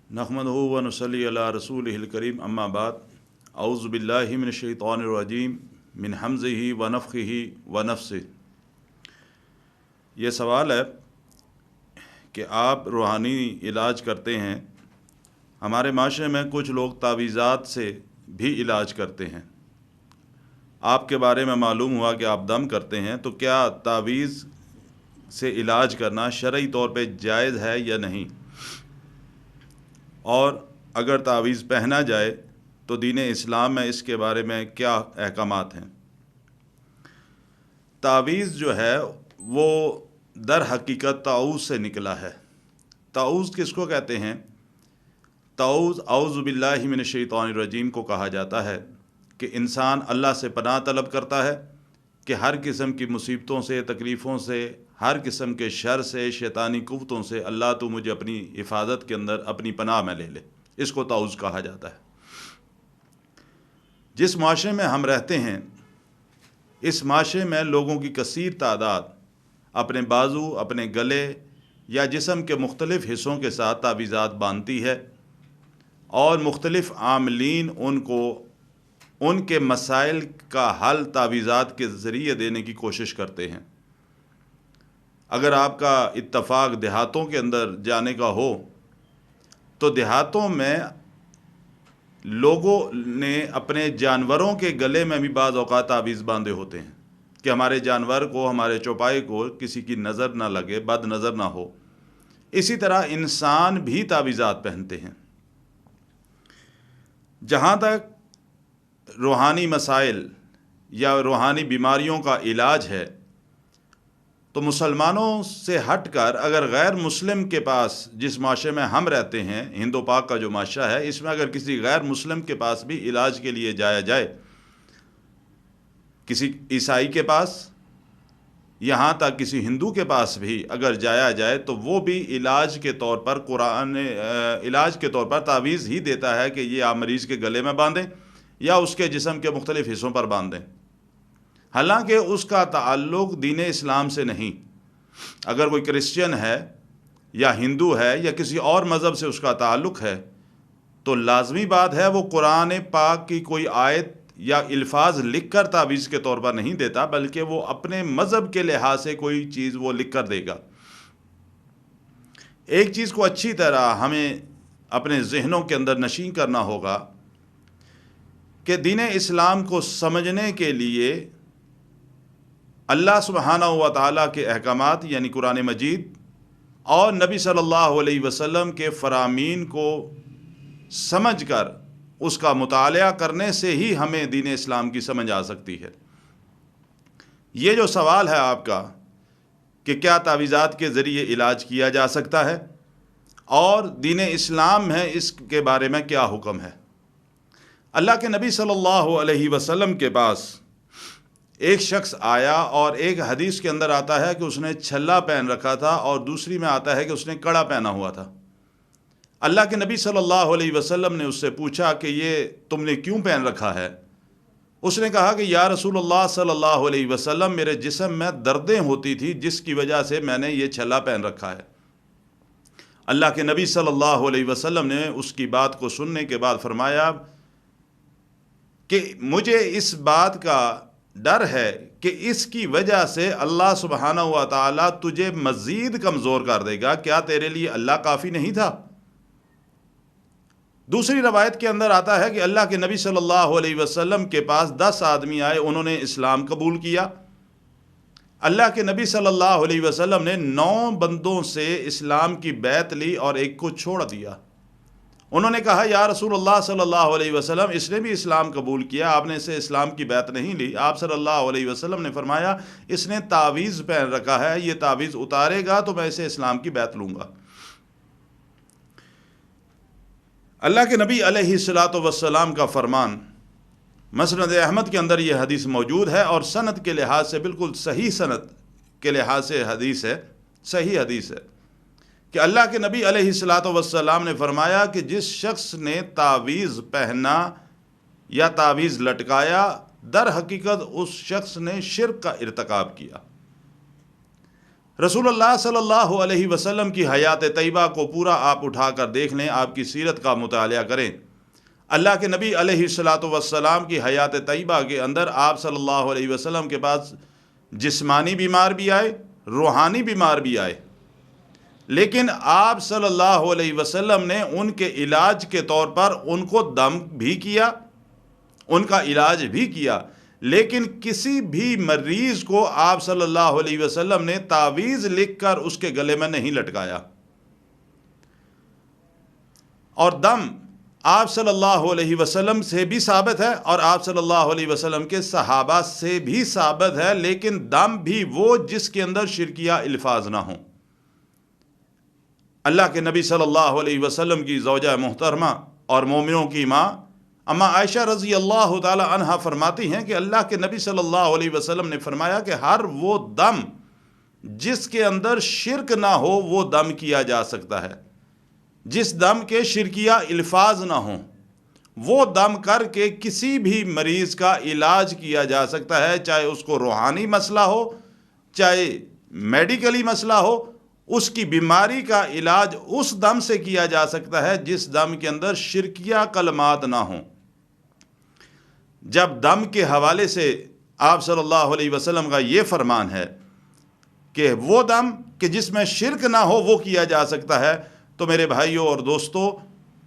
नहमदुहु व नसल्ली अला रसूलिहिल करीम अम्मा बाद औज़ु बिल्लाहि मिनश शैतानिर रजीम मिन हमज़िही व नफ़्ख़िही व नफ़्सिही। ये सवाल है कि आप रूहानी इलाज करते हैं। हमारे माशरे में कुछ लोग तावीज़ात से भी इलाज करते हैं। आपके बारे में मालूम हुआ कि आप दम करते हैं, तो क्या तावीज़ से इलाज करना शरई तौर पे जायज़ है या नहीं, और अगर तावीज़ पहना जाए तो दीन इस्लाम में इसके बारे में क्या अहकामात हैं। तावीज़ जो है वो दर हकीकत ताऊज़ से निकला है। ताऊज़ किसको कहते हैं? ताऊज़ औज़ु बिल्लाहि मिनश शैतानिर रजीम को कहा जाता है कि इंसान अल्लाह से पनाह तलब करता है कि हर किस्म की मुसीबतों से, तकलीफ़ों से, हर किस्म के शर से, शैतानी कुव्वतों से अल्लाह तो मुझे अपनी हिफाजत के अंदर अपनी पनाह में ले ले। इसको ताऊज़ कहा जाता है। जिस माशरे में हम रहते हैं, इस माशरे में लोगों की कसीर तादाद अपने बाजू, अपने गले या जिस्म के मुख्तलिफ़ हिस्सों के साथ तावीज़ात बांधती है और मुख्तलिफ़ आमलीन उनको उनके मसाइल का हल तावीज़ात के ज़रिए देने की कोशिश करते हैं। अगर आपका इत्तफ़ाक़ देहातों के अंदर जाने का हो तो देहातों में लोगों ने अपने जानवरों के गले में भी बाज़ औक़ात तावीज़ बांधे होते हैं कि हमारे जानवर को, हमारे चौपाई को किसी की नज़र ना लगे, बद नज़र ना हो। इसी तरह इंसान भी तावीज़ात पहनते हैं। जहाँ तक रूहानी मसाइल या रूहानी बीमारियों का इलाज है, तो मुसलमानों से हटकर अगर गैर मुस्लिम के पास, जिस माशरे में हम रहते हैं, हिंदो पाक का जो माशरा है, इसमें अगर किसी गैर मुस्लिम के पास भी इलाज के लिए जाया जाए, किसी ईसाई के पास, यहाँ तक किसी हिंदू के पास भी अगर जाया जाए, तो वो भी इलाज के तौर पर इलाज के तौर पर तावीज़ ही देता है कि ये आप मरीज़ के गले में बांधें या उसके जिस्म के मुख्तलिफ़ हिस्सों पर बांधें। हालांकि उसका ताल्लुक़ दीन इस्लाम से नहीं। अगर कोई क्रिश्चियन है या हिंदू है या किसी और मज़हब से उसका ताल्लुक़ है, तो लाजमी बात है वो कुरान पाक की कोई आयत या अल्फाज लिख कर तावीज़ के तौर पर नहीं देता, बल्कि वो अपने मज़हब के लिहाज से कोई चीज़ वो लिख कर देगा। एक चीज़ को अच्छी तरह हमें अपने जहनों के अंदर नशीं करना होगा कि दीन इस्लाम को समझने के लिए अल्लाह सुब्हानहू व तआला के अहकामात यानी कुरान मजीद और नबी सल्लल्लाहु अलैहि वसल्लम के फ़रामीन को समझकर उसका मुतालिया करने से ही हमें दीन इस्लाम की समझ आ सकती है। ये जो सवाल है आपका कि क्या तावीज़ात के ज़रिए इलाज किया जा सकता है और दीन इस्लाम है इसके बारे में क्या हुक्म है। अल्लाह के नबी सल्लल्लाहु अलैहि वसल्लम के पास एक शख्स आया और एक हदीस के अंदर आता है कि उसने छल्ला पहन रखा था और दूसरी में आता है कि उसने कड़ा पहना हुआ था। अल्लाह के नबी सल्लल्लाहु अलैहि वसल्लम ने उससे पूछा कि ये तुमने क्यों पहन रखा है। उसने कहा कि या रसूलुल्लाह सल्लल्लाहु अलैहि वसल्लम, मेरे जिस्म में दर्दें होती थी जिसकी वजह से मैंने ये छल्ला पहन रखा है। अल्लाह के नबी सल्लल्लाहु अलैहि वसल्लम ने उसकी बात को सुनने के बाद फरमाया कि मुझे इस बात का डर है कि इसकी वजह से अल्लाह सुब्हानहू व तआला तुझे मज़ीद कमज़ोर कर देगा। क्या तेरे लिए अल्लाह काफ़ी नहीं था? दूसरी रवायत के अंदर आता है कि अल्लाह के नबी सल्लल्लाहु अलैहि वसल्लम के पास 10 आदमी आए, उन्होंने इस्लाम कबूल किया। अल्लाह के नबी सल्लल्लाहु अलैहि वसल्लम ने 9 बंदों से इस्लाम की बैत ली और एक को छोड़ दिया। उन्होंने कहा या रसूलुल्लाह सल्लल्लाहु अलैहि वसल्लम, इसने भी इस्लाम कबूल किया, आपने इसे इस्लाम की बैत नहीं ली। आप सल्लल्लाहु अलैहि वसल्लम ने फरमाया इसने तावीज़ पहन रखा है, ये तावीज़ उतारेगा तो मैं इसे इस्लाम की बैत लूँगा। अल्लाह के नबी अलैहिस्सलातु वस्सलाम का फरमान मसनद अहमद के अंदर यह हदीस मौजूद है और सनद के लिहाज से बिल्कुल सही, सनद के लिहाज से हदीस है, सही हदीस है कि अल्लाह के नबी अलैहिस्सलातु वस्सलाम ने फरमाया कि जिस शख्स ने तावीज़ पहना या तावीज़ लटकाया, दर हकीकत उस शख्स ने शिर्क का इर्तिकाब किया। رسول اللہ صلی اللہ علیہ وسلم کی حیات طیبہ کو پورا آپ اٹھا کر دیکھ لیں، آپ کی سیرت کا مطالعہ کریں۔ اللہ کے نبی علیہ الصلاۃ والسلام کی حیات طیبہ کے اندر آپ صلی اللہ علیہ وسلم کے پاس جسمانی بیمار بھی آئے، روحانی بیمار بھی آئے، لیکن آپ صلی اللہ علیہ وسلم نے ان کے علاج کے طور پر ان کو دم بھی کیا، ان کا علاج بھی کیا، لیکن کسی بھی مریض کو آپ صلی اللہ علیہ وسلم نے تعویذ لکھ کر اس کے گلے میں نہیں لٹکایا۔ اور دم آپ صلی اللہ علیہ وسلم سے بھی ثابت ہے اور آپ صلی اللہ علیہ وسلم کے صحابہ سے بھی ثابت ہے، لیکن دم بھی وہ جس کے اندر شرکیہ الفاظ نہ ہوں۔ اللہ کے نبی صلی اللہ علیہ وسلم کی زوجہ محترمہ اور مومنوں کی ماں اما عائشہ رضی اللہ تعالی عنہا فرماتی ہیں کہ اللہ کے نبی صلی اللہ علیہ وسلم نے فرمایا کہ ہر وہ دم جس کے اندر شرک نہ ہو وہ دم کیا جا سکتا ہے، جس دم کے شرکیہ الفاظ نہ ہوں وہ دم کر کے کسی بھی مریض کا علاج کیا جا سکتا ہے، چاہے اس کو روحانی مسئلہ ہو، چاہے میڈیکلی مسئلہ ہو، اس کی بیماری کا علاج اس دم سے کیا جا سکتا ہے جس دم کے اندر شرکیہ کلمات نہ ہوں۔ جب دم کے حوالے سے آپ صلی اللہ علیہ وسلم کا یہ فرمان ہے کہ وہ دم کہ جس میں شرک نہ ہو وہ کیا جا سکتا ہے، تو میرے بھائیوں اور دوستوں،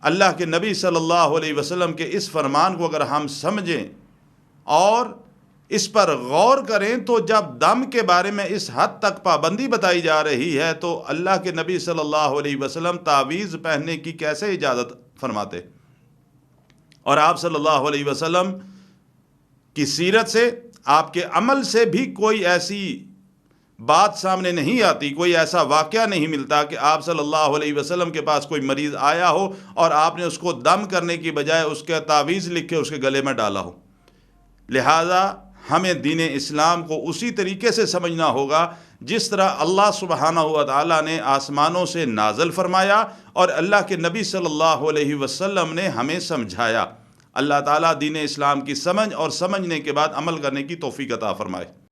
اللہ کے نبی صلی اللہ علیہ وسلم کے اس فرمان کو اگر ہم سمجھیں اور اس پر غور کریں تو جب دم کے بارے میں اس حد تک پابندی بتائی جا رہی ہے تو اللہ کے نبی صلی اللہ علیہ وسلم تعویذ پہننے کی کیسے اجازت فرماتے؟ اور آپ صلی اللہ علیہ وسلم کی سیرت سے، آپ کے عمل سے بھی کوئی ایسی بات سامنے نہیں آتی، کوئی ایسا واقعہ نہیں ملتا کہ آپ صلی اللہ علیہ وسلم کے پاس کوئی مریض آیا ہو اور آپ نے اس کو دم کرنے کی بجائے اس کے تعویذ لکھ کے اس کے گلے میں ڈالا ہو۔ لہٰذا ہمیں دین اسلام کو اسی طریقے سے سمجھنا ہوگا جس طرح اللہ سبحانہ و تعالیٰ نے آسمانوں سے نازل فرمایا اور اللہ کے نبی صلی اللہ علیہ وسلم نے ہمیں سمجھایا۔ اللہ تعالیٰ دین اسلام کی سمجھ اور سمجھنے کے بعد عمل کرنے کی توفیق عطا فرمائے۔